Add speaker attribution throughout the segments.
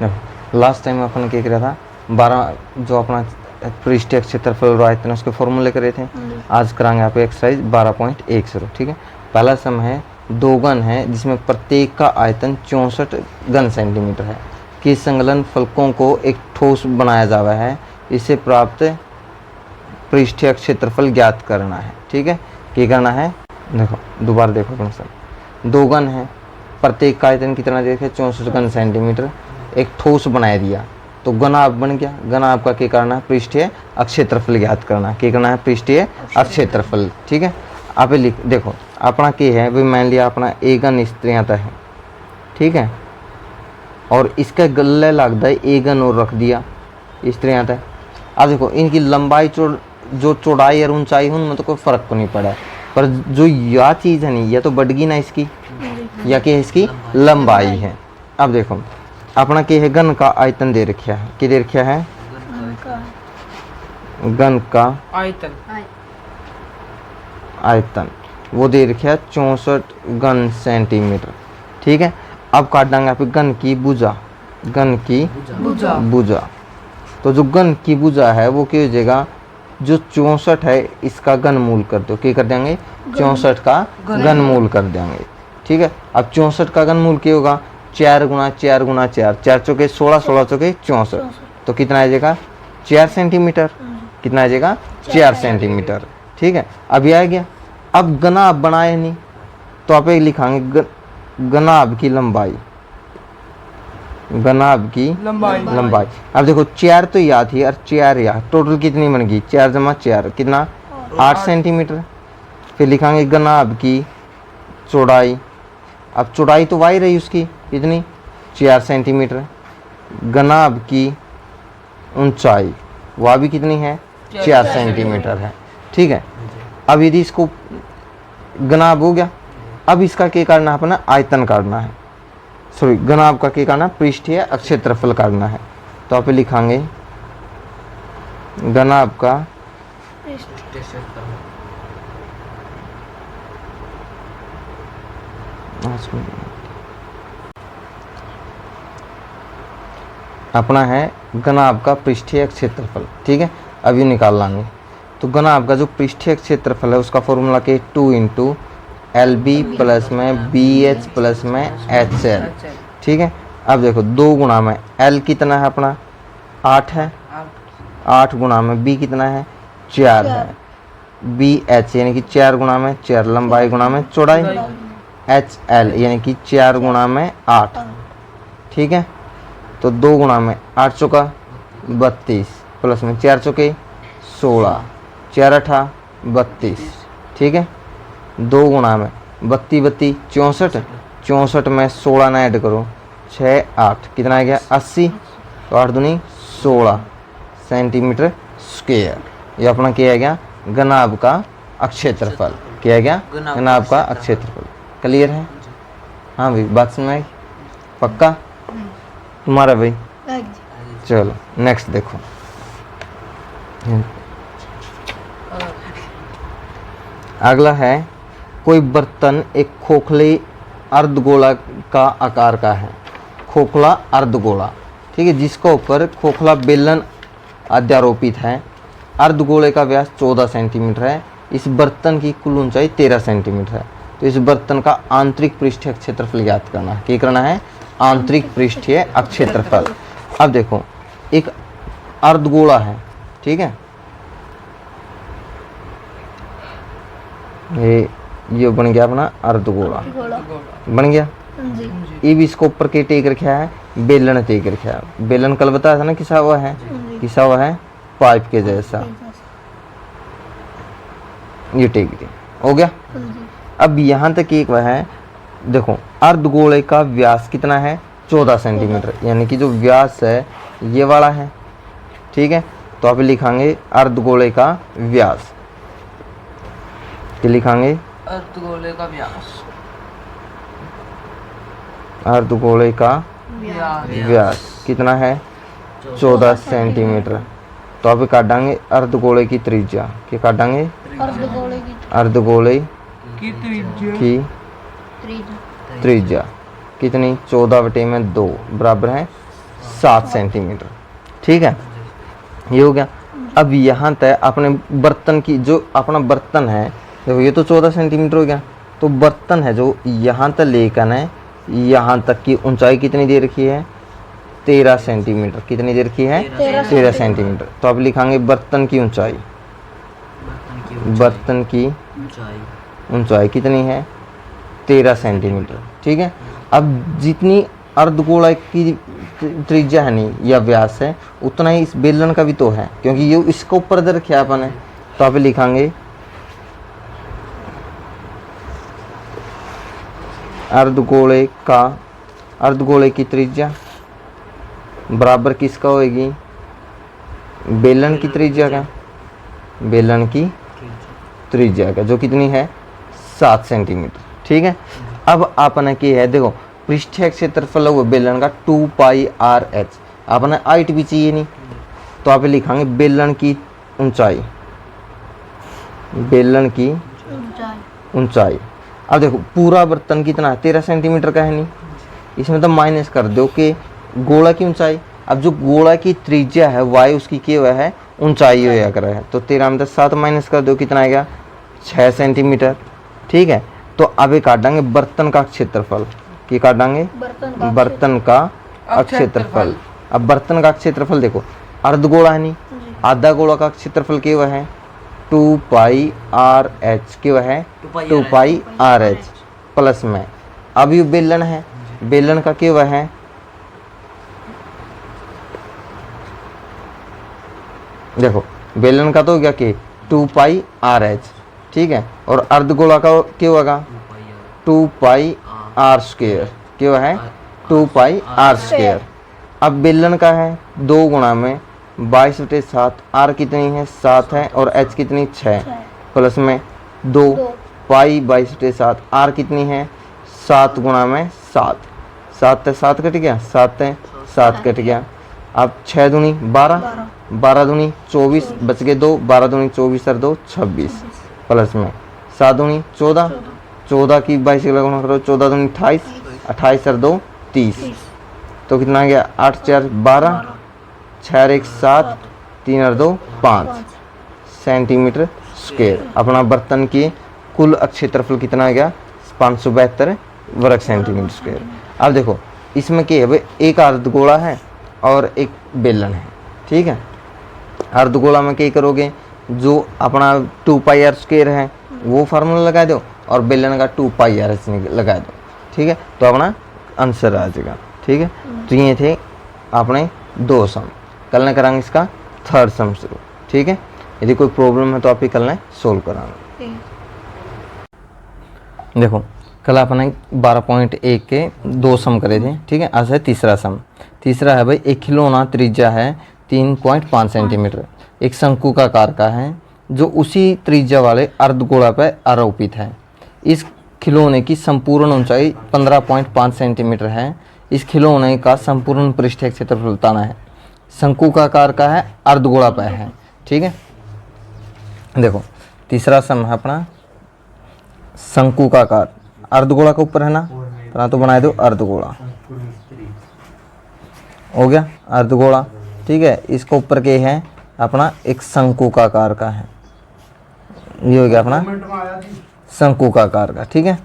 Speaker 1: देखो last time अपन क्या करा था, 12 जो अपना पृष्ठीय क्षेत्रफल और आयतन उसके फॉर्मूले करे थे। आज कराएंगे आप एक्सरसाइज 12.10। ठीक है, पहला सम है, दो घन है जिसमें प्रत्येक का आयतन 64 घन सेंटीमीटर है कि संलग्न फलकों को एक ठोस बनाया जावा है, इसे प्राप्त पृष्ठीय क्षेत्रफल ज्ञात करना है। ठीक है, क्या करना है, देखो दोबारा देखो तुम सब, दो घन है, प्रत्येक का आयतन कितना देखे 64 घन सेंटीमीटर, एक ठोस बनाया दिया तो घनाभ बन गया। घनाभ का क्या करना है, पृष्ठीय क्षेत्रफल ज्ञात करना है। क्या करना है, पृष्ठीय क्षेत्रफल। ठीक है, आप लिख देखो अपना क्या है, भाई मान लिया अपना एक घन इस तरह है। ठीक है, और इसका गले लगता है एक घन और रख दिया इस तरह है। अब देखो इनकी लंबाई जो चौड़ाई और ऊंचाई उनमें तो कोई फर्क को नहीं पड़ा है, पर जो यह चीज़ है नहीं, यह तो बढ़ गई ना इसकी, या क्या है इसकी लंबाई है। अब देखो अपना क्या है, घन का आयतन दे रखा है, क्या दे रखा है, घन का आयतन वो दे रखा है 64 घन सेंटीमीटर। ठीक है, अब काट देंगे आप घन की भुजा, घन की भुजा। तो जो घन की भुजा है वो क्या हो जाएगा, जो 64 है इसका घनमूल कर दो, क्या कर देंगे, 64 का घनमूल कर देंगे। ठीक है, अब 64 का घनमूल क्या होगा, 4 गुना 4 गुना 4, 4 चौके 16, 16 चौके 64, तो कितना आ जाएगा 4 सेंटीमीटर। कितना आ जाएगा 4 सेंटीमीटर। ठीक है, अब ये आ गया। अब घनाभ बनाए नहीं तो आप एक लिखाएंगे घनाभ की लंबाई, घनाभ की लंबाई। अब देखो 4 तो याद थी और 4 याद, टोटल कितनी बन गई, 4 जमा 4 कितना 8 सेंटीमीटर। फिर लिखाएंगे घनाभ की चौड़ाई, अब चौड़ाई तो वाई रही उसकी कितनी 4 सेंटीमीटर। घनाभ की ऊंचाई वह भी कितनी है 4 सेंटीमीटर है। ठीक है, अब यदि इसको घनाभ हो गया, अब इसका क्या करना है, अपना आयतन काटना है, सॉरी घनाभ का क्या करना है, पृष्ठीय क्षेत्रफल काटना है। तो आप लिखाएंगे घनाभ का अपना है घनाभ का पृष्ठीय क्षेत्रफल। ठीक है, अभी निकाल लेंगे। तो घनाभ का जो पृष्ठीय क्षेत्रफल है उसका फॉर्मूला के 2 इंटू LB प्लस में BH प्लस में HL। ठीक है, अब देखो 2 गुना में L कितना है अपना 8 है, 8 गुना में B कितना है 4 है, BH यानी कि 4 गुना में 4, लंबाई गुना में चौड़ाई, HL यानी कि 4 गुना में 8। ठीक है, तो 2 गुना में 8 चौका 32 प्लस में 4 चौके 16, 4 अठा 32। ठीक है, 2 गुना में 32 32 64, 64 में 16 ना ऐड करो 6 8 कितना आ गया 80, तो 8 दूनी 16 सेंटीमीटर स्क्वायर। ये अपना क्या आ गया, घनाभ का क्षेत्रफल। क्या आ गया, घनाभ का क्षेत्रफल। क्लियर है, हाँ भाई बात समझ में आई, पक्का तुम्हारा भाई। चलो नेक्स्ट देखो, अगला है, कोई बर्तन एक खोखले अर्धगोला का आकार का है, खोखला अर्धगोला। ठीक है, जिसका ऊपर खोखला बेलन अध्यारोपित है। अर्धगोले का व्यास 14 सेंटीमीटर है। इस बर्तन की कुल ऊंचाई 13 सेंटीमीटर है। तो इस बर्तन का आंतरिक पृष्ठीय क्षेत्रफल ज्ञात करना है। क्या करना है, आंतरिक पृष्ठीय क्षेत्रफल। अब देखो एक अर्धगोला है, ठीक है, ये बन गया अपना अर्धगोला, बन गया। ये भी इसको ऊपर के टेक रखा है, बेलन टेक रखा है। बेलन कल बताया था ना किसा हुआ है, किसा हुआ है पाइप के जैसा, ये टेक दिया, हो गया। अब यहाँ तक एक वह है, देखो अर्धगोले का व्यास कितना है 14 सेंटीमीटर, यानी कि जो व्यास है ये वाला है। ठीक है, तो आप लिखाएंगे अर्धगोले का व्यास, क्या लिखाएंगे,
Speaker 2: अर्धगोले का व्यास,
Speaker 1: अर्धगोले का व्यास कितना है 14 सेंटीमीटर। तो आप काट देंगे अर्धगोले की त्रिज्या, क्या काट देंगे, अर्धगोले की त्रिज्या कितनी 14/2 बराबर है 7 सेंटीमीटर। ठीक है, ये हो गया। अब यहाँ तक अपने बर्तन की जो अपना बर्तन है, देखो ये तो 14 सेंटीमीटर हो गया। तो बर्तन है जो यहाँ तक लेकर है, यहाँ तक की ऊंचाई कितनी दे रखी है? 13 सेंटीमीटर। कितनी दे रखी है? 13 सेंटीमीटर। तो अब लिखांगे बर्तन की ऊंचाई। बर्तन की ऊंचाई कितनी है? 13 सेंटीमीटर। ठीक है। अब जितनी अर्धगोला की त्रिज्या है नहीं या व्यास है, उतना ही इस बेलन का भी तो है, क्योंकि ये इसको ऊपर दे रखा है अपन ने। तो आप लिखांगे अर्धगोले की त्रिज्या बराबर किसका होगी? बेलन की त्रिज्या का। बेलन की त्रिज्या का, जो कितनी है? 7 सेंटीमीटर। ठीक है। अब आपने क्या है, देखो पृष्ठीय क्षेत्रफल हुआ बेलन का 2 पाई आर एच। आपने हाइट भी चाहिए नहीं, तो आप लिखांगे बेलन की ऊंचाई। बेलन की ऊंचाई। अब देखो पूरा बर्तन कितना है? 13 सेंटीमीटर का है नहीं, इसमें तो माइनस कर दो कि गोला की ऊंचाई। अब जो गोला की त्रिज्या है y, उसकी क्या हुआ है? ऊंचाई होया कर है। तो 13 में 7 माइनस कर दो, कितना आएगा? 6 सेंटीमीटर। ठीक है। तो अब काटेंगे बर्तन का क्षेत्रफल। क्या काटेंगे? बर्तन का क्षेत्रफल। अब बर्तन का क्षेत्रफल देखो, अर्धगोला है नहीं, आधा गोला का क्षेत्रफल क्या हुआ है? 2 पाई आर एच। क्या हुआ है? 2 पाई आर एच प्लस में। अब ये बेलन है, बेलन का क्या हुआ है? देखो बेलन का तो हो गया कि 2 पाई आर एच। ठीक है। और अर्धगोला का क्या होगा? 2 पाई आर स्क्वायर। क्या हुआ है? 2 पाई आर स्क्वायर। अब बेलन का है 2 गुणा में 22/7। आर कितनी है? 7 है। और एच कितनी? 6 प्लस में 2 पाई 22/7। आर कितनी है? 7 गुणा में 7। 7 है 7 कट गया, 7 है 7 कट गया। अब 6 दूनी 12, 12 दूनी 24, बच गए 2, 12 दूनी 24 और 2 26 प्लस में 7 दूनी 14, 14 की 22 से गुणा करो, 14 दूनी 28, 28 और 2 30। तो कितना आ गया? 8 4 12, 6 और 1 7, 3 और 2 5 सेंटीमीटर स्क्वायर। अपना बर्तन की कुल क्षेत्रफल कितना आ गया? 572 वर्ग सेंटीमीटर स्क्वायर। अब देखो इसमें क्या है भाई, एक अर्धगोला है और एक बेलन है। ठीक है। अर्धगोला में क्या करोगे? जो अपना 2 पाई आर स्क्वायर है वो फार्मूला लगा दो, और बेलन का 2 पाई आर एच लगा दो। ठीक है। तो अपना आंसर आ जाएगा। ठीक है। तो ये थे अपने 2 सम। कल न कराएंगे इसका 3rd सम शुरू। ठीक है। यदि कोई प्रॉब्लम है तो आप ही कल न सोल्व कराएंगे। देखो कल अपने 12.1 के 2 सम करे थे। ठीक है। आज है तीसरा सम। तीसरा है भाई, एक खिलौना त्रिज्या है 3.5 सेंटीमीटर, एक शंकु का आकार का है, जो उसी त्रिज्या वाले अर्धगोला पर आरोपित है। इस खिलौने की संपूर्ण ऊंचाई 15.5 सेंटीमीटर है। इस खिलौने का संपूर्ण पृष्ठीय क्षेत्रफल बताना है। शंकु का आकार का है, अर्धगोला पर है। ठीक है। देखो तीसरा सम है अपना शंकु का आकार। अर्धगोला के ऊपर है ना, तो बना दो अर्धगोला। हो गया अर्धगोला। ठीक है। इसको ऊपर के है अपना एक शंकु का आकार का है। ये हो गया अपना शंकु का आकार का। ठीक है।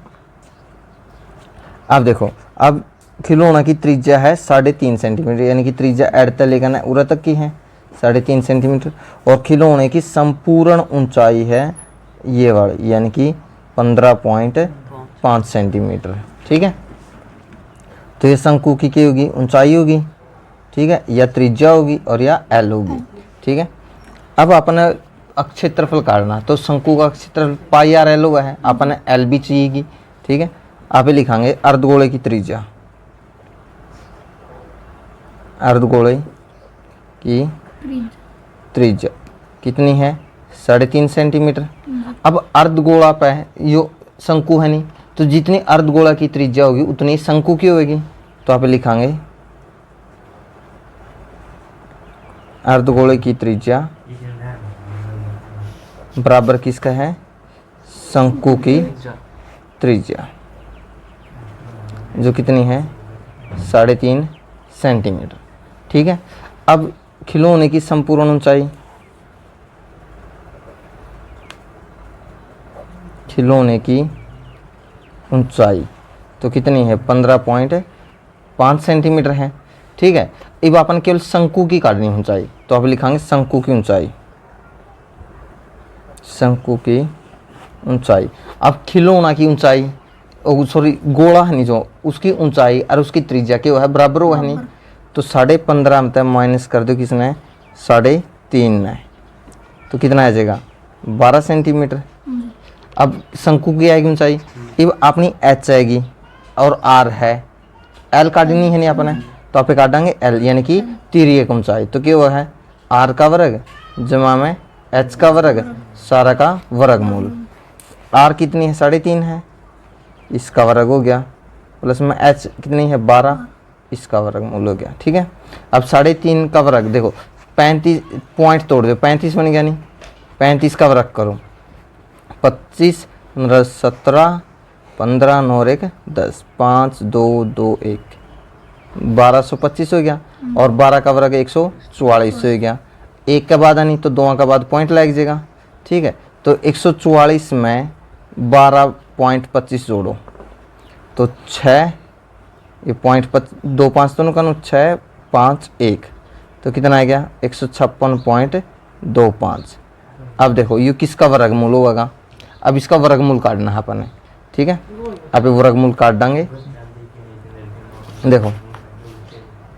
Speaker 1: अब देखो, अब खिलौना की त्रिज्या है 3.5 सेंटीमीटर, यानी कि त्रिज्या एड तक लेकर ना उरा तक की है 3.5 सेंटीमीटर। और खिलौने की संपूर्ण ऊंचाई है ये वाली, यानी कि 15.5 सेंटीमीटर। ठीक है। तो ये शंकु की क्या होगी? ऊंचाई होगी। ठीक है। या त्रिज्या होगी और या एल होगी। ठीक है। अब अपने क्षेत्रफल काटना, तो शंकु का क्षेत्रफल पाई आर एल हुआ है, अपने एल भी चाहिएगी। ठीक है। आप ही लिखांगे अर्धगोले की त्रिज्या। अर्धगोले की त्रिज्या कितनी है? 3.5 सेंटीमीटर। अब अर्धगोला पे है, यो शंकु है नहीं, तो जितनी अर्धगोला की त्रिज्या होगी उतनी शंकु की होगी। तो आप लिखांगे अर्धगोले की त्रिज्या बराबर किसका है? शंकु की त्रिज्या, जो कितनी है? 3.5 सेंटीमीटर। ठीक है। अब खिलौने की संपूर्ण ऊंचाई, खिलौने की ऊंचाई तो कितनी है 15.5 सेंटीमीटर है, ठीक है। अब अपन केवल शंकु की काटनी ऊंचाई, तो अब लिखांगे शंकु की ऊंचाई, शंकु की ऊंचाई। अब खिलौना की ऊंचाई, सॉरी गोला है नहीं जो, उसकी ऊंचाई और उसकी त्रिज्या क्या है बराबर हो है नहीं, तो 15.5 में माइनस कर दो किसने 3.5 ने, तो कितना आ जाएगा 12 सेंटीमीटर। अब शंकु की आएगी ऊंचाई, अब अपनी एच आएगी और आर है, एल काटनी है नहीं अपने, तो आप काटेंगे एल यानी कि तिर्यक ऊंचाई, तो क्या हुआ है आर का वर्ग जमा में एच का वर्ग सारा का वर्गमूल। आर कितनी है 3.5 है, इसका वर्ग हो गया, प्लस में एच कितनी है 12, इसका वर्गमूल हो गया, ठीक है। अब 3.5 का वर्ग देखो 35 पॉइंट तोड़ दो, 35 बन गया नहीं, 35 का वर्ग करो 25 15 17 15 9 1 10 5 2 2 1 1225 हो गया, और 12 का वर्ग 144 हो गया। एक के बाद नहीं तो दो का बाद पॉइंट लग जाएगा, ठीक है। तो 144 में 12.25 जोड़ो तो 6, ये पॉइंट 2 5 दोनों का 6 5 1, तो कितना आ गया 156.25। अब देखो ये किसका वर्गमूल होगा, अब इसका वर्गमूल काटना है अपन ने, ठीक है। अब ये वर्गमूल काट देंगे, देखो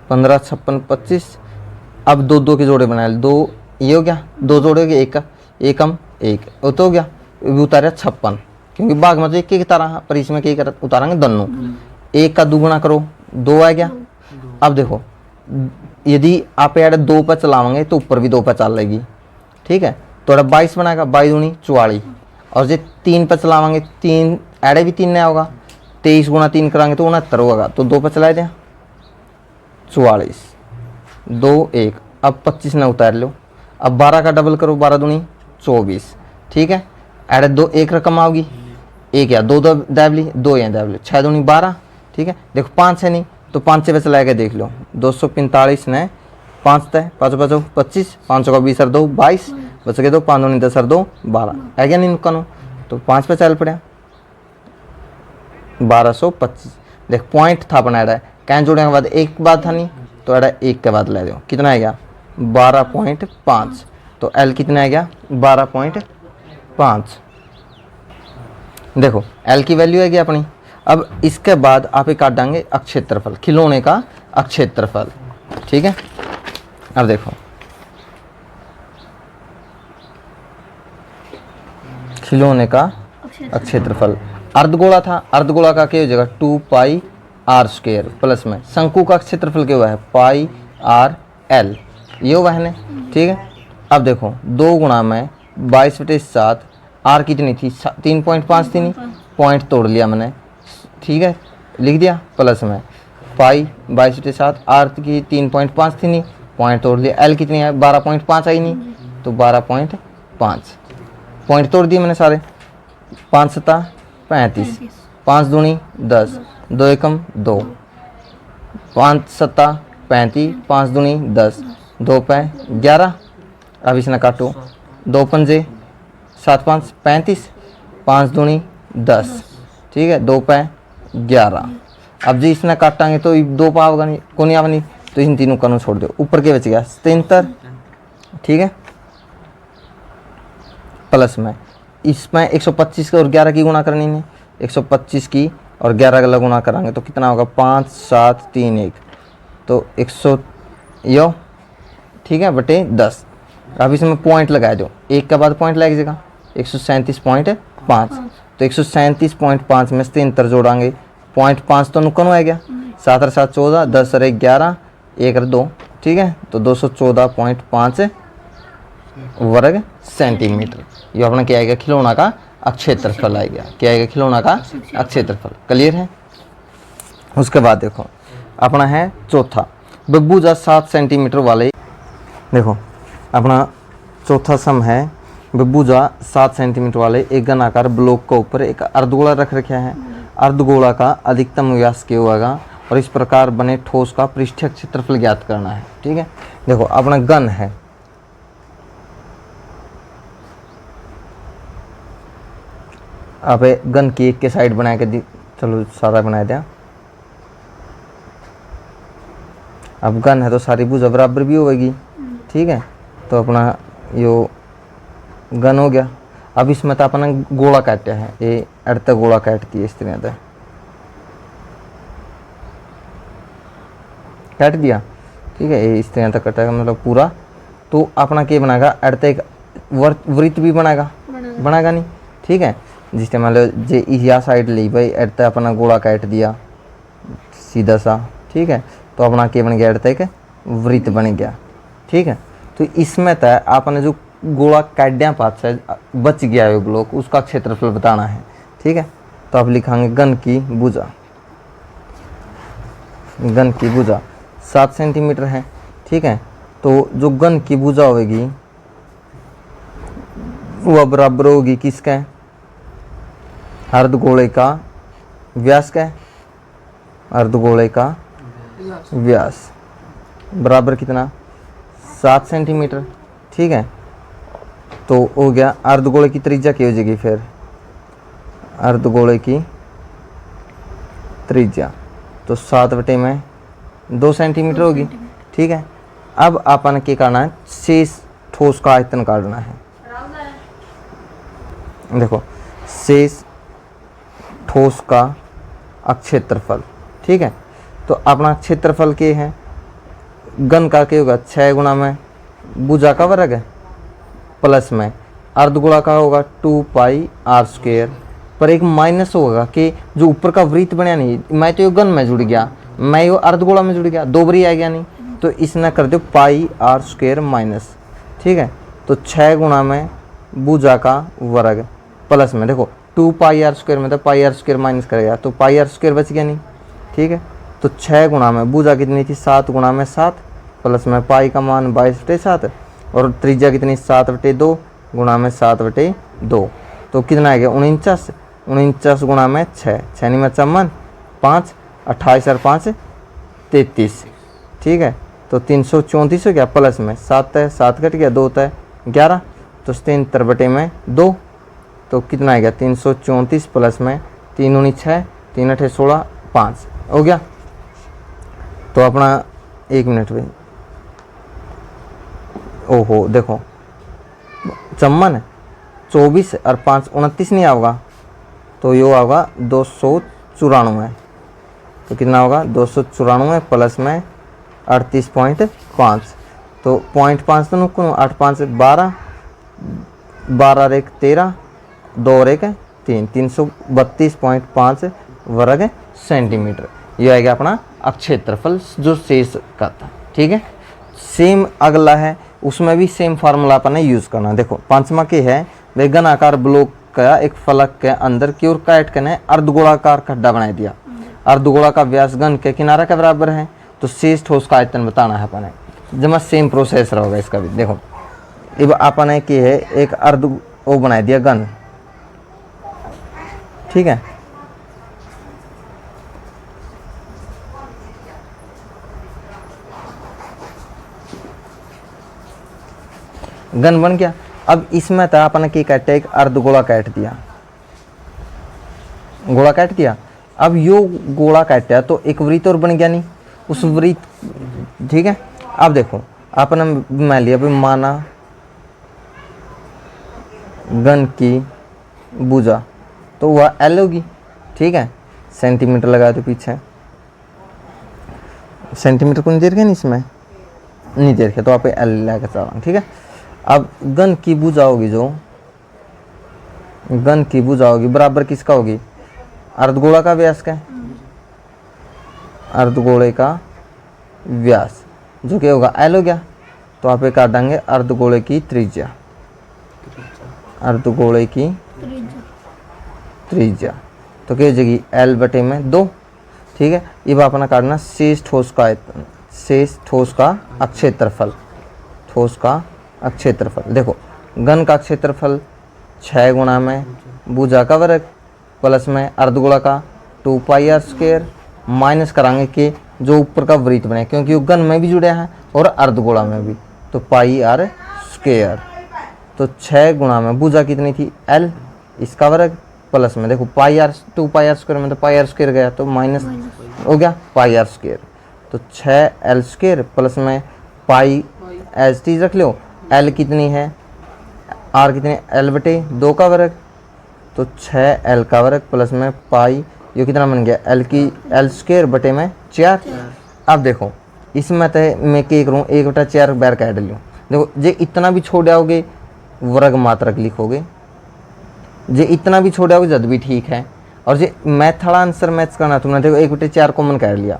Speaker 1: 15 56 25, अब दो दो के जोड़े बनाए, 2 ये हो गया, 2 जोड़े हो गए, एक का एकम एक वो तो हो गया, उतारा 56, क्योंकि बाघ में तो एक की तरह पर इसमें क्या उतारेंगे दोनों, एक का दुगुना करो 2 आ गया। अब देखो यदि आप ऐड 2 पर चलावेंगे तो ऊपर भी 2 पर चल लेगी, ठीक है, तो 22 बनाएगा 22 दूनी 44, और जो 3 पर चलावेंगे 3 ऐडे भी 3 नया होगा, 23 गुना 3 कराएंगे तो 69 होगा, तो 2 पर चलाए दें 44 2 1, अब 25 ना उतार लो, अब 12 का डबल करो 12 दूनी 24, ठीक है। ऐड 2 1 रकम आओगी, एक या 2 दाबली 2 या दाबली 6 दूनी 12, ठीक है। देखो 5 है नहीं तो 5 से चला के देख लो 245 ने 5 तय 5 बचो 25 5 का 20 और 2 22 बच गए 2 5 दूनी 10 और 2 12 है क्या नहीं नुकसान, तो 5 पे चल पड़ा 1225। देख पॉइंट था अपना ऐड कैन जोड़ने के बाद एक बात था नहीं, तो ऐड एक के बाद ले दो कितना आ गया 12.5, तो एल कितना आ गया 12.5। देखो एल की वैल्यू है गया अपनी। अब इसके बाद आप ही काट देंगे अक्षेत्रफल, खिलौने का अक्षेत्रफल, ठीक है। अब देखो खिलौने का अक्षेत्रफल, अर्धगोला था, अर्धगोला का क्या हो जाएगा 2 पाई आर स्क्वायर, प्लस में शंकु का क्षेत्रफल क्या हुआ है पाई आर एल, ये हुआ है ना, ठीक है। अब देखो 2 गुणा में 22/7, आर कितनी थी 3.5 थी नहीं, पॉइंट तोड़ लिया मैंने, ठीक है, लिख दिया, प्लस में पाई 22/7, आर की 3.5 थी नहीं, पॉइंट तोड़ लिया, एल कितनी है 12.5 आई नहीं, तो 12.5 पॉइंट तोड़ दिए मैंने सारे, 5 7 35, 5 दूनी 10, 2 एकम 2, 5 7 35, 5 दूनी 10, 2 पे 11, अब इसने काटो 2 पंजे 7 5 35, 5 दूनी 10, ठीक है, 2 पे 11। अब जी इसने काटांगे तो 2 पा होगा नहीं, को नहीं आवा नहीं, तो इन तीनों कानून छोड़ दो, ऊपर के बच गया 73, ठीक है, प्लस में इसमें 125 और 11 की गुणा करनी है, 125 की और 11 का गुणा कराएंगे तो कितना होगा 5 7 3 1, तो 100 यो, ठीक है, बटे 10। अब इसमें पॉइंट लगा दो, एक के बाद पॉइंट लग जाएगा 137.5, तो 137.5 में 73 जोड़ांगे, 0.5 तो नुकसान हो गया, 7 और 7 14, 10 और 1 11, 1 और 2, ठीक है, तो 214.5 वर्ग सेंटीमीटर, ये अपना क्या आएगा खिलौना का अक्षेत्रफल आएगा, क्या आएगा खिलौना का अक्षेत्रफल, क्लियर है। उसके बाद देखो अपना है चौथा, बब्बूजा 7 सेंटीमीटर वाले, देखो अपना चौथा सम है बब्बूजा 7 सेंटीमीटर वाले एक घनाकार ब्लॉक के ऊपर एक अर्धगोला रख रखा है, अर्धगोला का अधिकतम व्यास क्या होगा और इस प्रकार बने ठोस का पृष्ठीय क्षेत्रफल ज्ञात करना है। ठीक है, देखो अपना घन है, आप घन की एक के साइड बना के चलो सारा बना दिया। अब घन है तो सारी भुजा बराबर भी होगी। ठीक है, तो अपना यो घन हो गया। अब इसमें तो अपना गोला काटा है, ये अर्थ गोला काटती है इस तरह से, काट दिया। ठीक है, ये इस तरह तक कटेगा मतलब पूरा। तो अपना क्या बनाएगा, अर्थ एक वृत्त भी बनाएगा नहीं। ठीक है, जिससे मान लो जे या साइड ली भाई अर्थ अपना गोला काट दिया सीधा सा। ठीक है, तो अपना क्या बन गया, अर्थ एक वृत्त बन गया। ठीक है, तो इसमें तो आपने जो गोला काट्या पास है बच गया है गोलक, उसका क्षेत्रफल बताना है। ठीक है, तो आप लिखांगे घन की भुजा, घन की भुजा 7 सेंटीमीटर है। ठीक है, तो जो घन की भुजा होगी वह बराबर होगी किसका, अर्धगोले का व्यास का, अर्धगोले का व्यास बराबर कितना, 7 सेंटीमीटर। ठीक है, तो हो गया। अर्धगोले की त्रिज्या क्या हो जाएगी फिर, अर्धगोले की त्रिज्या तो 7/2 सेंटीमीटर होगी। ठीक है, अब अपन क्या करना है, शेष ठोस का आयतन काटना है। देखो शेष ठोस का क्षेत्रफल। ठीक है, तो अपना क्षेत्रफल क्या है, घन का क्या होगा 6 गुना में भुजा का वर्ग है प्लस में अर्धगोला का होगा 2πr²। पर एक माइनस होगा कि जो ऊपर का वृत्त बनया नहीं, मैं तो ये घन में जुड़ गया, मैं ये अर्धगोला में जुड़ गया, दो बारी आ गया नहीं, तो इसने कर दो πr² माइनस। ठीक है, तो 6 गुना में भुजा का वर्ग प्लस में देखो 2πr² में तो πr² माइनस करेगा तो πr² बच गया नहीं। ठीक है, तो 6 गुना में भुजा कितनी थी, 7 गुना में 7 प्लस में पाई का मान 22/7 और त्रिज्या कितनी 7/2 गुना में 7/2 तो कितना आ गया 49। 49 गुना में 6, 6 में 5, 28 और 5 33। ठीक है, तो 334 हो गया प्लस में 7 है, 7 कट गया 2 है 11, तो 73/2 तो कितना आ गया 334 प्लस में 3 19 6, 3 8 16 5 हो गया। तो अपना 1 मिनट भाई, ओहो देखो चम्मन 24 और 5 29 नहीं आओगा, तो ये होगा 294। तो कितना होगा 294 प्लस में 38.5, तो 0.5 तो नुकून 8 5 12, 12 और 1 13, 2 और 1 3, 332.5 वर्ग सेंटीमीटर। ये आएगा अपना क्षेत्रफल जो शेष का था। ठीक है, सेम अगला है, उसमें भी सेम फार्मूला अपन ने यूज़ करना। देखो पांचवा के है वे घनाकार ब्लॉक का एक फलक के अंदर की ओर काट के ने अर्धगोलाकार खड्डा बना दिया। अर्धगोला का व्यास घन के किनारे के बराबर है, तो शेष ठोस का आयतन बताना है अपन ने। जमा सेम प्रोसेस रहेगा इसका भी। देखो अब अपन ने की है एक अर्ध वो बना दिया घन। ठीक है, घन बन गया। अब इसमें था अपन की काटे एक अर्धगोला काट दिया, गोला काट दिया। अब यो गोला काटा तो एक वृत्त और बन गया नहीं उस वृत्त। ठीक है, अब देखो आपने मान लिया भाई माना घन की भुजा तो वह एल होगी। ठीक है, सेंटीमीटर लगाया तो पीछे सेंटीमीटर को नहीं दे रखे नहीं, इसमें नहीं दे रखे तो आप एल लेकर चला। ठीक है, अब घन की भुजा होगी, जो घन की भुजा होगी बराबर किसका होगी, अर्धगोला का व्यास का, अर्धगोले का व्यास जो क्या होगा एल हो गया। तो आप ये काट देंगे अर्धगोले की त्रिज्या, अर्धगोले की त्रिज्या तो क्या हो जाएगी एल बटे में 2। ठीक है, अब अपना काटना शेष ठोस का आयतन, शेष ठोस का क्षेत्रफल, ठोस का क्षेत्रफल। देखो घन का क्षेत्रफल 6 गुना में भुजा का वर्ग प्लस में अर्धगोला का 2πr² माइनस कराएंगे कि जो ऊपर का वृत्त बने, क्योंकि वो घन में भी जुड़े हैं और अर्धगोला में भी, तो पाई आर स्क्वायर। तो 6 गुणा में भुजा कितनी थी एल, इसका वर्ग प्लस में देखो पाई आर, 2 पाई आर स्क्वायर में तो पाई आर स्क्वायर गया तो माइनस हो गया पाई आर स्क्वायर। तो 6 एल स्क्वायर प्लस में पाई एज टी रख लो, एल कितनी है आर कितनी एल बटे 2 का वर्ग, तो 6 एल का वर्ग प्लस में पाई, ये कितना बन गया एल की एल स्क्वायर बटे में 4। अब देखो इसमें तो मैं क्या करूँ 1/4 बार काट लूँ, देखो जे इतना भी छोड़ आओगे वर्ग मात्रक लिखोगे, जे इतना भी छोड़ आओगे जद भी ठीक है। और जे मैथ थोड़ा आंसर मैथ्स करना तुमने देखो 1/4 कॉमन काट लिया,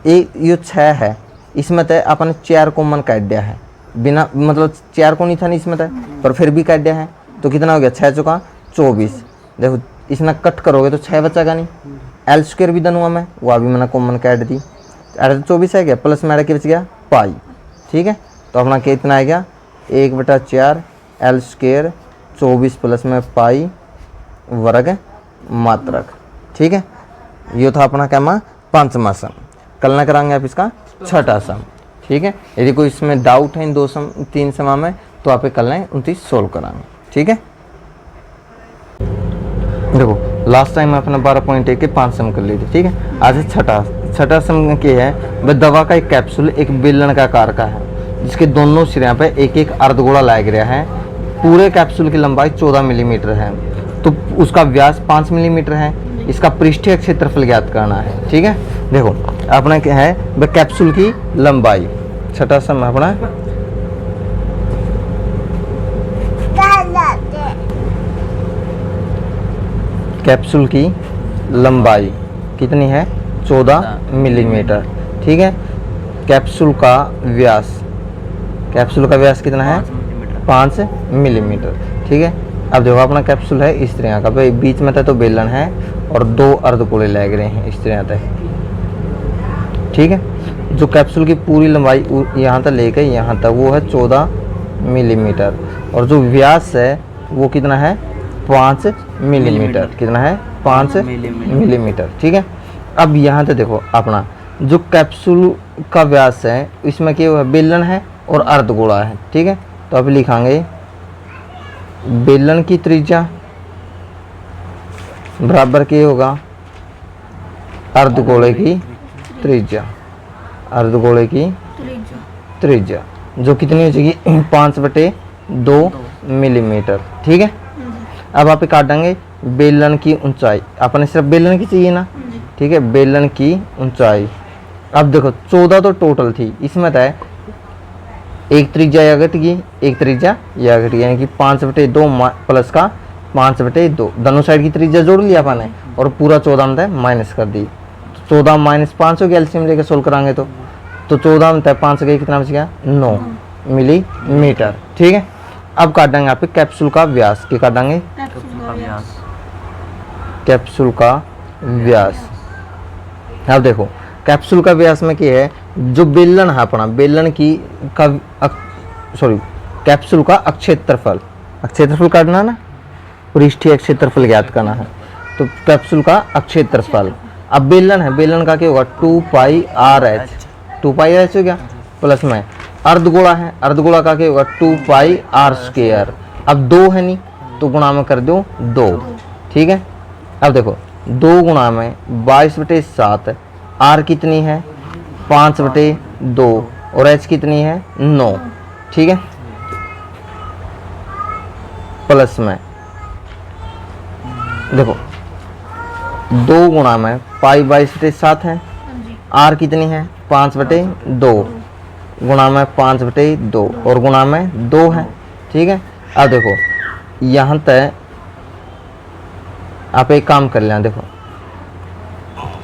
Speaker 1: ये 6 है इसमें तो अपन 4 कॉमन काट दिया है, बिना मतलब 4 को नहीं था नहीं इसमें तो, पर फिर भी काट दिया है, तो कितना हो गया 6 चौका 24। देखो इसमें कट करोगे तो 6 बचेगा नहीं, एल स्क्वायर भी दनूंगा मैं, वह भी मैंने कॉमन काट दी, अरे 24 है क्या प्लस में क्या बच गया पाई। ठीक है, तो अपना कितना आ गया 1/4 एल स्क्वायर 24 प्लस में पाई वर्ग मात्रक। ठीक है, ये था अपना क्या माँ 5वां सम। कल ना कराएंगे आप इसका 6ठा सम। ठीक है, यदि कोई इसमें डाउट है इन 2 सम 3 समा में तो आप कल ना 29 सोल्व कराएंगे। ठीक है, देखो लास्ट टाइम अपने 12.1 के 5 सम कर लिए थे। ठीक है, आज छठा सम क्या है, वह दवा का एक कैप्सूल एक बेलन का आकार का है, जिसके दोनों सिरों पे एक एक अर्धगोला लाया गया है। पूरे कैप्सूल की लंबाई 14 मिलीमीटर है, तो उसका व्यास 5 मिलीमीटर है। इसका पृष्ठीय क्षेत्रफल ज्ञात करना है। ठीक है, देखो अपना क्या है वह कैप्सूल की लंबाई, छठा सम अपना कैप्सूल की लंबाई कितनी है 14 मिलीमीटर। ठीक है, कैप्सूल का व्यास कितना है 5 मिलीमीटर। ठीक है, अब देखो अपना कैप्सूल है इस तरह का, भाई बीच में तो बेलन है और 2 अर्धगोले लग रहे हैं इस तरह तक। ठीक है, जो कैप्सूल की पूरी लंबाई यहाँ तक लेकर यहाँ तक वो है 14 मिलीमीटर, और जो व्यास है वो कितना है 5 मिलीमीटर। कितना है 5 मिलीमीटर। ठीक है, अब यहाँ तक देखो अपना जो कैप्सूल का व्यास है इसमें क्या हुआ बेलन है और अर्धगोला है। ठीक है, तो अब लिखांगे बेलन की त्रिज्या बराबर क्या होगा अर्धगोले की त्रिज्या, अर्धगोले की त्रिज्या जो कितनी हो जाएगी 5/2 मिलीमीटर। ठीक है, अब आप काट देंगे बेलन की ऊंचाई, अपने सिर्फ बेलन की चाहिए ना। ठीक है, बेलन की ऊंचाई अब देखो 14 तो टोटल थी, इसमें तो एक त्रिज्या या घट गई एक त्रिज्या या घट गई, यानी कि 5/2 प्लस का 5/2 दोनों साइड की त्रिज्या जोड़ लिया अपन ने और पूरा 14 में माइनस कर दी। 14 माइनस 5 हो गया, एलसीएम लेकर सोल्व कराएंगे तो 14 में 5 गए कितना बच गया 9 मिलीमीटर। ठीक है, अब काट देंगे आप कैप्सूल का व्यास, क्या काट देंगे कैप्सूल का व्यास। अब देखो कैप्सूल का व्यास में क्या है, जो बेलन है अपना बेलन की का कैप्सूल का अक्षेत्रफल, अक्षेत्रफल काटना ना, पृष्ठीय क्षेत्रफल ज्ञात करना है, तो कैप्सूल का अक्षेत्रफल। अब बेलन है, बेलन का क्या होगा 2 पाई आर एच हो गया, प्लस में अर्धगोला है, अर्धगोला का क्या होगा 2 पाई आर स्क्वायर। अब 2 है नहीं तो गुणा में कर दो 2। ठीक है, अब देखो 2 गुणा में 22/7, आर कितनी है 5/2 और एच कितनी है 9। ठीक है, प्लस में देखो 2 गुणा में पाई 22/7 है, आर कितनी है 5/2 गुणा में 5/2 और गुणा में 2 है। ठीक है, अब देखो यहाँ तक आप एक काम कर लें, देखो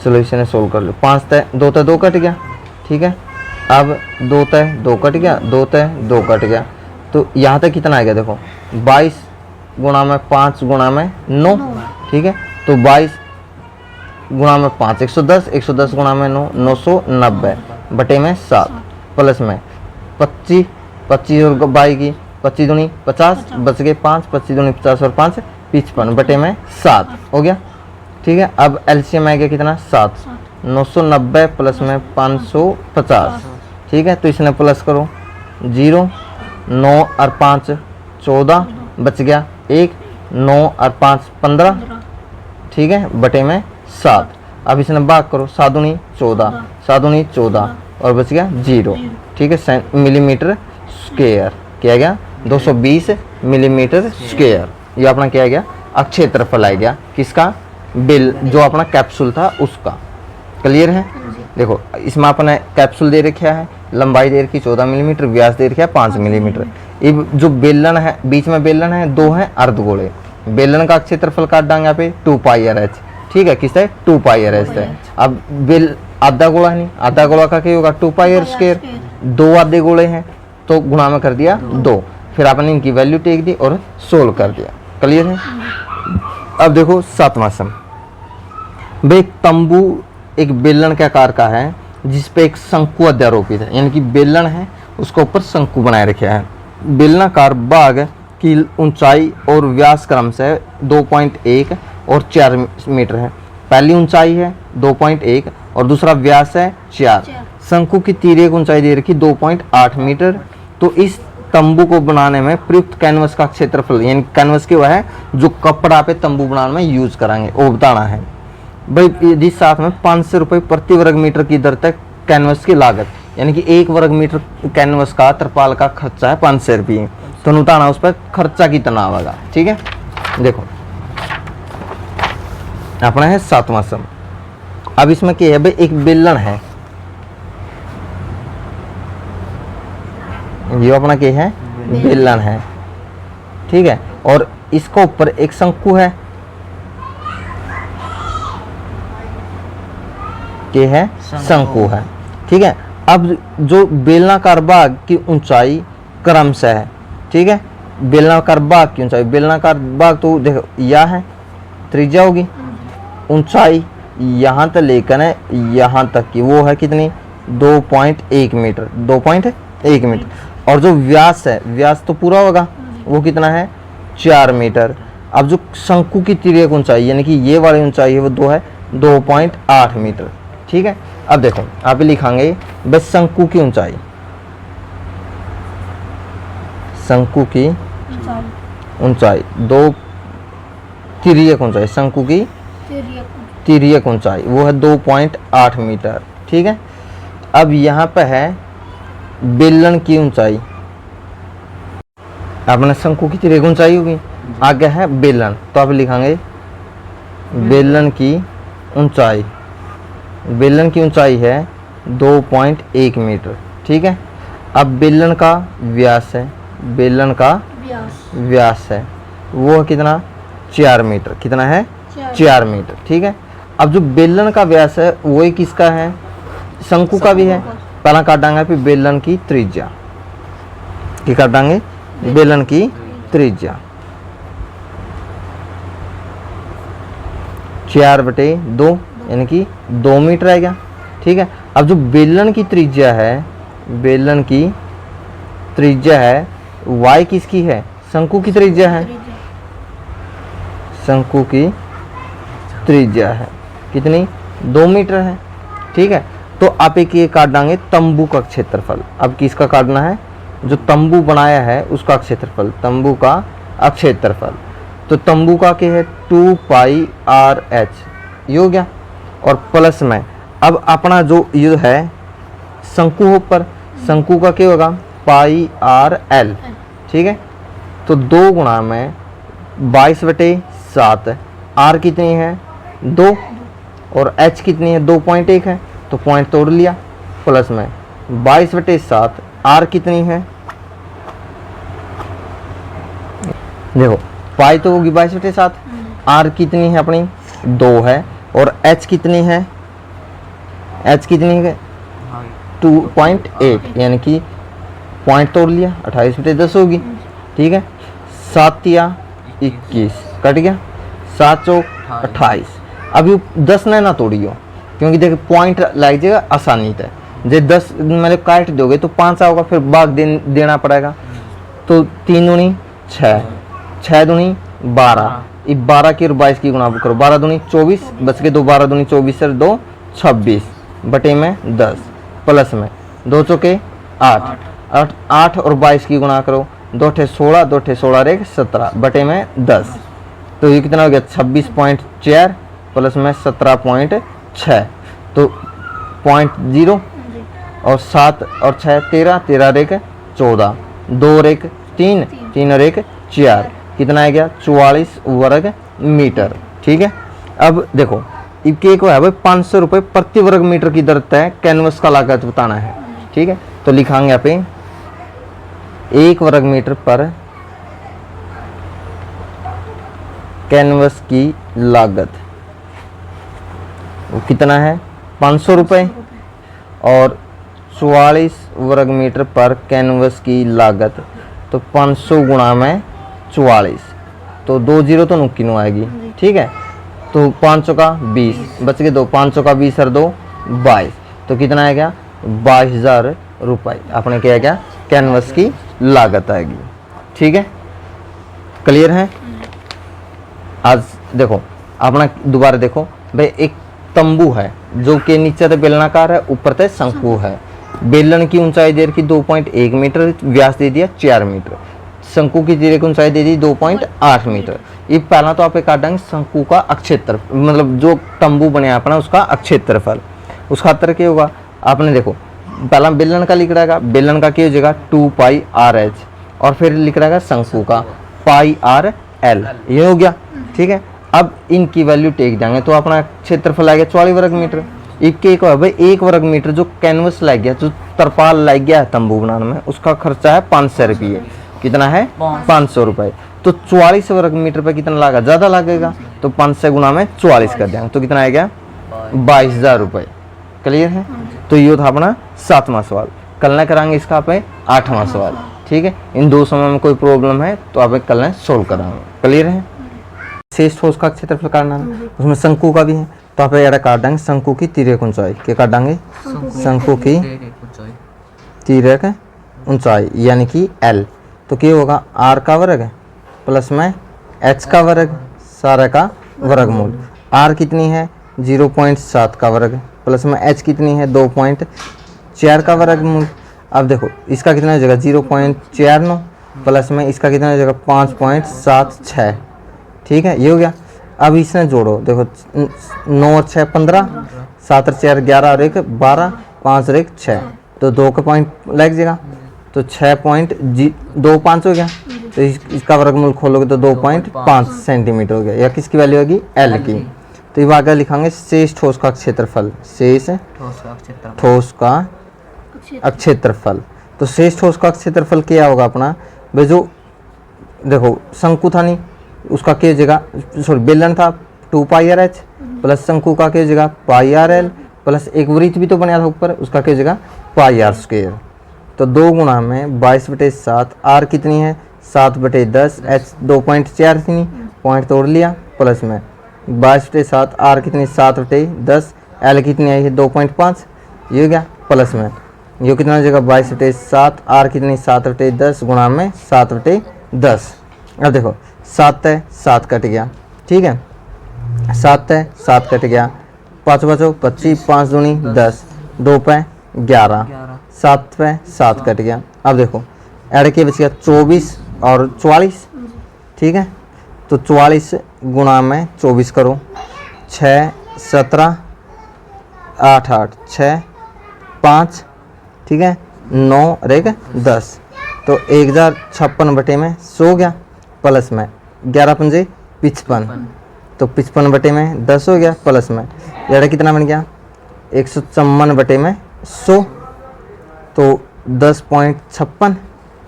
Speaker 1: सोल्यूशन सोल्व कर लो, 5 तय 2 तय 2 कट गया। ठीक है, अब 2 तय 2 कट गया, 2 तय 2 कट गया, तो यहाँ तक कितना आ गया देखो 22 गुणा में 5 गुणा में 9। ठीक है, तो 22 गुणा में 5 110, 110 गुणा में 9 990 बटे में 7 प्लस में 25 और 22 की 25 दूनी 50 बच गए 5, 25 दूनी 50 और 5 55 बटे में 7 हो गया। ठीक है, अब एलसीएम आ गया कितना 7, 990 प्लस में 550, ठीक है। तो इसने प्लस करो 0, 9 और 5 14, बच गया 1, 9 और 5 15, ठीक है, बटे में 7। अब इसने भाग करो 7 दूनी 14, 7 दूनी 14 और बच गया 0, ठीक है। मिलीमीटर स्क्वायर किया गया 220 मिलीमीटर स्क्वायर। ये अपना क्या गया क्षेत्रफल आ गया किसका, बिल जो अपना कैप्सूल था उसका। क्लियर है। देखो इसमें अपने कैप्सूल दे रखा है, लंबाई दे रखी 14 मिलीमीटर, व्यास दे रखा है 5 मिलीमीटर। अब जो बेलन है, बीच में बेलन है, 2 है अर्धगोले। बेलन का क्षेत्रफल काट देंगे यहाँ पे 2 पाई आर एच, ठीक है। किससे 2 पाई आर एच है। अब बेल आधा गोला है नहीं, आधा गोला का क्या होगा 2 पाई आर स्क्वायर। 2 आधे गोले हैं तो गुणा में कर दिया 2, फिर आपने इनकी वैल्यू टेक दी और सोल्व कर दिया। क्लियर है। अब देखो 7वां सम। भाई एक तंबू एक बेलन के आकार का है जिस पे एक शंकु अध्यारोपित है, यानी कि बेलन है उसके ऊपर शंकु बनाए रखा है। बेलनाकार भाग की ऊंचाई और व्यास क्रम से 2.1 और 4 मीटर है। पहली ऊंचाई है 2.1 और दूसरा व्यास है 4। शंकु की तिर्यक ऊंचाई दे रखी 2.8 मीटर। तो इस तंबू को बनाने में प्रयुक्त कैनवस का क्षेत्रफल, यानी कैनवस के वह है जो कपड़ा पे तंबू बनाने में यूज कराएंगे, वो बताना है। भाई यदि साथ में 500 रुपये प्रति वर्ग मीटर की दर तक कैनवस की लागत, यानी कि 1 वर्ग मीटर कैनवस का तरपाल का खर्चा है 500 रुपये, तो बताना उस पर खर्चा कितना होगा, ठीक है। देखो अपना है 7वां सम। अब इसमें क्या है भाई, एक बेलन है, ये अपना क्या है बेलन है, ठीक है। और इसके ऊपर एक शंकु है, क्या है शंकु है, ठीक है। अब जो बेलनाकार भाग की ऊंचाई क्रम से है, ठीक है। बेलनाकार भाग की ऊंचाई, बेलनाकार भाग तो देखो यह है त्रिज्या होगी, ऊंचाई यहाँ तक लेकर है यहाँ तक की वो है कितनी 2.1 मीटर, 2.1 मीटर। और जो व्यास है, व्यास तो पूरा होगा वो कितना है 4 मीटर। अब जो शंकु की तिर्यक ऊंचाई यानी कि ये वाली ऊंचाई है वो 2.8 मीटर, ठीक है। अब देखो आप लिखांगे बस शंकु की ऊंचाई, शंकु की ऊंचाई 2 तिर्यक ऊंचाई, शंकु की तिर्यक ऊंचाई वो है 2.8 मीटर, ठीक है। अब यहाँ पे है बेलन की ऊंचाई, अपने शंकु की तिर्यक ऊंचाई होगी, आगे है बेलन, तो आप लिखांगे बेलन की ऊंचाई, बेलन की ऊंचाई है 2.1 मीटर, ठीक है। अब बेलन का व्यास है, बेलन का व्यास है वो है कितना 4 मीटर, कितना है 4 मीटर, ठीक है। अब जो बेलन का व्यास है वो किसका है, शंकु का भी है। पहला काट देंगे फिर बेलन की त्रिज्या, क्या काट देंगे बेलन की त्रिज्या 4/2 यानी कि 2 मीटर आएगा, ठीक है। अब जो बेलन की त्रिज्या है, बेलन की त्रिज्या है y किसकी है, शंकु की त्रिज्या है, शंकु की त्रिज्या है कितनी 2 मीटर है, ठीक है। तो आप एक ये काट देंगे तंबू का क्षेत्रफल। अब किसका काटना है, जो तंबू बनाया है उसका क्षेत्रफल, तंबू का क्षेत्रफल। तो तंबू का क्या है 2 पाई आर एच, ये हो गया। और प्लस में अब अपना जो ये है शंकु हो पर, शंकु का क्या होगा पाई आर एल, ठीक है। तो 2 गुणा में 22/7, आर कितनी है 2 और एच कितनी है 2.1 है, तो पॉइंट तोड़ लिया। प्लस में 22/7, आर कितनी है देखो पाई तो होगी 22/7, आर कितनी है अपनी 2 है, और एच कितनी है, एच कितनी है 2.8 यानी कि पॉइंट तोड़ लिया 28/10 होगी, ठीक है। 7 या 21 कट गया, 7 चौक 28। अभी 10 ने ना तोड़ियो क्योंकि देखो पॉइंट लग जाएगा आसानी से, जे 10 मतलब काट दोगे तो 5 आओगे, फिर भाग देना पड़ेगा। तो 3 दूनी 6, 6 दूनी 12, 12 की और 22 की गुणा करो, 12 दूनी 24 बच के 2, 12 दूनी 24 से 2 26 बटे में 10 प्लस में 2 चौके 8 8 और 22 की गुणा करो, 2 ठे 16 2 ठे 16 रेख 17 बटे में 10। तो ये कितना हो गया 26.4 प्लस में 17.6 तो 0.0 और 7 और 6 13 13 रेख 14 2 रेख 3 3 और 1 4 कितना आ गया 44 वर्ग मीटर। ठीक है, अब देखो इनके को है भाई 500 रुपये प्रति वर्ग मीटर की दर तय कैनवस का लागत बताना है। ठीक है, तो लिखाएंगे यहाँ पे 1 वर्ग मीटर पर कैनवस की लागत वो कितना है 500 रुपये और 44 वर्ग मीटर पर कैनवस की लागत तो 500 गुणा में 44 तो 2 जीरो तो नुक्की नु आएगी। ठीक है, तो 500 का 20 बच गए 2 500 का 20 और 2 22 तो कितना आएगा 22,000 रुपये आपने क्या क्या कैनवस की लागत आएगी। ठीक है, क्लियर है। आज देखो अपना दोबारा देखो भाई एक तंबू है जो कि नीचे से बेलनाकार है ऊपर से शंकु है। बेलन की ऊंचाई दे रखी 2.1 मीटर, व्यास दे दिया 4 मीटर, शंकु की दे रखी ऊंचाई दे दी 2.8 मीटर। ये पहला तो आप काट देंगे शंकु का अक्षेत्र मतलब जो तंबू बने अपना उसका अक्षेत्रफल। उस खातर क्या होगा आपने देखो पहला बेलन का लिख रहेगा, बेलन का क्या हो जाएगा 2πr/h और फिर लिख रहेगा शंकु का πr/l ये हो गया। ठीक है, अब इनकी वैल्यू टेक जाएंगे तो अपना क्षेत्रफल आ गया 44 वर्ग मीटर। एक भाई 1 वर्ग मीटर जो कैनवस लग गया जो तरपाल लग गया है तंबू बनाने में उसका खर्चा है 500 रुपये। कितना है 500 रुपये। तो 44 वर्ग मीटर पे कितना लगा ज़्यादा लगेगा तो 500 गुना में 44 कर देंगे तो कितना आएगा 22,000 रुपये। क्लियर है, तो ये था अपना 7वां सवाल। कल ना कराएंगे इसका पे 8वां सवाल। ठीक है, इन 2 समय में कोई प्रॉब्लम है तो आप कल ना सोल्व कराएंगे। क्लियर है, शेष ठोस का क्षेत्रफल काटना है उसमें शंकु का भी है तो आप यहाँ काट देंगे शंकु की तिर्यक ऊंचाई क्या काट देंगे शंकु की तिर्यक ऊंचाई यानी कि L तो क्या होगा R का वर्ग प्लस में H का वर्ग सारा का वर्गमूल। R कितनी है 0.7 का वर्ग प्लस में H कितनी है 2.4 का वर्गमूल। अब देखो इसका कितना हो जाएगा 0.49 प्लस में इसका कितना हो जाएगा 5.76। ठीक है, ये हो गया। अब इसने जोड़ो देखो 9 और 6 15 7 और 4 11 और 1 12 5 और 1 6 तो 2 का पॉइंट लग जाएगा तो 6.25 हो गया तो इसका वर्गमूल खोलोगे तो 2.5 सेंटीमीटर हो गया। या किसकी वैल्यू होगी L की। तो ये आगे लिखाएंगे शेष ठोस का क्षेत्रफल शेष ठोस का अक्षेत्रफल। तो शेष ठोस का क्षेत्रफल क्या होगा अपना भाई जो देखो शंकु था नहीं उसका क्या जगह सॉरी बेलन था 2πr/h प्लस शंकु का क्या जगह πr/l प्लस एक वृत्त भी तो बनाया था ऊपर उसका क्या जगह πr²। तो 2 गुणा में 22/7 R कितनी है 7/10 H 2.4 थी नहीं पॉइंट तोड़ लिया प्लस में 22/7 R कितनी 7/10 L कितनी आई है 2.5 ये हो गया प्लस में ये कितना हो जाएगा 22/7 R कितनी 7/10 गुणा में 7/10। अब देखो 7 है 7 कट गया। ठीक है 7 है 7 कट गया 5 बचो 25 5 दूनी 10 2 पे 11 7 पे 7 कट गया। अब देखो ऐड के बच गया 24 और 44। ठीक है, तो 44 गुणा में 24 करो 6 17 8 8 6 5 ठीक है 9 और 1 10 तो 1056 बटे में 100 गया प्लस में 11 पंजे 55 तो 55 बटे में 10 हो गया प्लस में यार कितना बन गया 154 बटे में 100 तो 10.56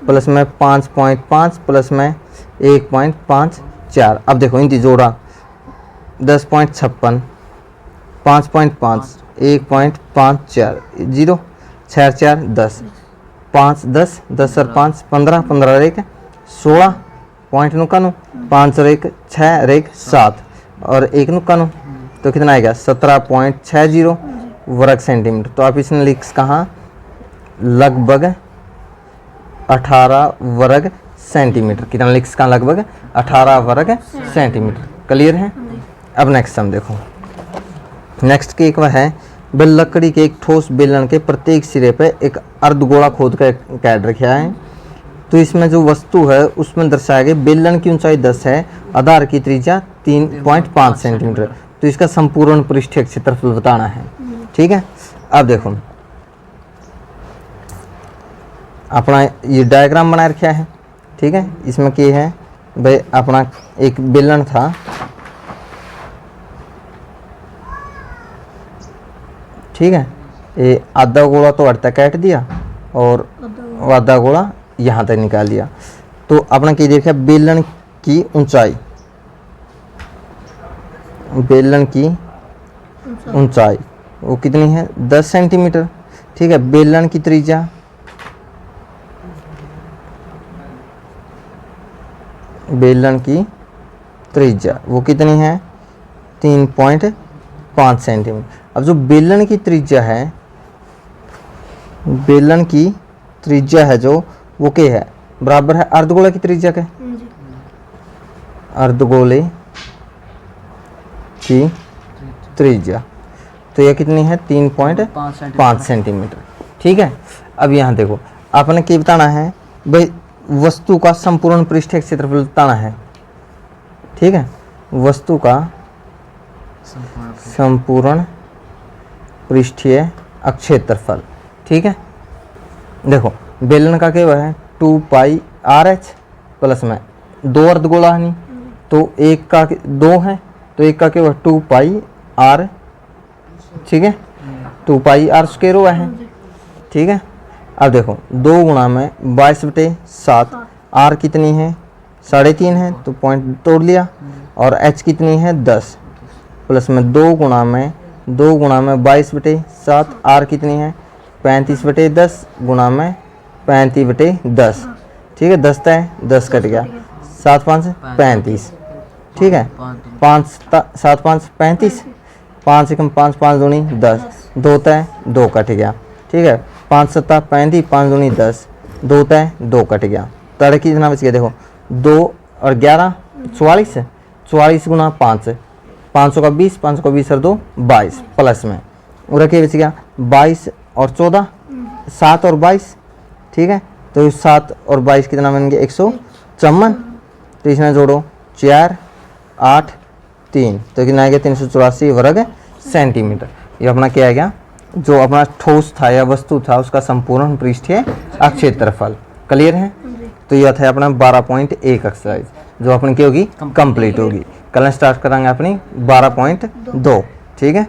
Speaker 1: प्लस में 5.5 प्लस में 1.54। अब देखो इनकी जोड़ा 10.56 5.5 1.54 0 6 4 10 5 10 10 और 5 15 15 और 1 16 पॉइंट नुकानो 5 और 1 6 और 1 7 और 1 नुकानो तो कितना आएगा 17.60 वर्ग सेंटीमीटर। तो आप इसने लिख कहाँ लगभग 18 वर्ग सेंटीमीटर। कितना लिख कहाँ लगभग 18 वर्ग सेंटीमीटर। क्लियर है। अब नेक्स्ट हम देखो नेक्स्ट की एक है वह लकड़ी के एक ठोस बेलन के प्रत्येक सिरे पे एक अर्धगोला खोद कर कैद रखा है। तो इसमें जो वस्तु है उसमें दर्शाया गया बेलन की ऊंचाई 10 है, आधार की त्रिज्या 3.5 सेंटीमीटर। तो इसका संपूर्ण पृष्ठीय क्षेत्रफल बताना है। ठीक है, अब देखो अपना ये डायग्राम बना रखा है। ठीक है, इसमें क्या है भाई, अपना एक बेलन था, ठीक है, ये आधा गोला तो अर्ध तक काट दिया और आधा गोला यहाँ तक निकाल दिया। तो अपना क्या देखा, बेलन की ऊंचाई, बेलन की ऊंचाई वो कितनी है 10 सेंटीमीटर। ठीक है, बेलन की त्रिज्या, बेलन की त्रिज्या वो कितनी है 3.5 सेंटीमीटर। अब जो बेलन की त्रिज्या है, बेलन की त्रिज्या है जो वो क्या है, बराबर है अर्धगोले की त्रिज्या के, अर्धगोले की त्रिज्या। तो यह कितनी है 3.5 सेंटीमीटर। ठीक है, अब यहाँ देखो आपने क्या बताना है भाई, वस्तु का संपूर्ण पृष्ठीय क्षेत्रफल बताना है। ठीक है, वस्तु का संपूर्ण पृष्ठीय क्षेत्रफल। ठीक है, देखो बेलन का क्या है 2 पाई आर एच प्लस में 2 अर्धगोला है नहीं, तो एक का 2 है, तो एक का क्या हुआ 2 पाई आर। ठीक है, 2 पाई आर स्क्वायर हुआ है। ठीक है, अब देखो 2 गुणा में 22/7, आर कितनी है 3.5 है, तो पॉइंट तोड़ लिया, और एच कितनी है 10, प्लस में 2 गुणा में 22/7, आर कितनी है 35/10 गुणा में 35/10। ठीक है, 10 है 10 कट गया, 7 5 35। ठीक है, 5 7 5 35, 5 एकम 5 5 दूनी 10, 2 तय 2 कट गया। ठीक है, 5 7 35, 5 दूनी 10, 2 तय 2 कट गया। तड़ कितना बच गया, देखो 2 और 11 44, 44 गुना 5, 500 का 20, 500 का 20 और 2 22, प्लस में और क्या बच गया 22 और 14, 7 और 22। ठीक है, तो 7 और 22 कितना बन गया 154। तो इसमें जोड़ो 4 8 3, तो कितना आ गया 384 वर्ग सेंटीमीटर। ये अपना क्या आ गया, जो अपना ठोस था या वस्तु था उसका संपूर्ण पृष्ठीय क्षेत्रफल। क्लियर है, तो यह था अपना 12.1 एक्सरसाइज, जो अपनी क्या होगी कंप्लीट होगी। कल स्टार्ट कराएंगे अपनी 12.2। ठीक है।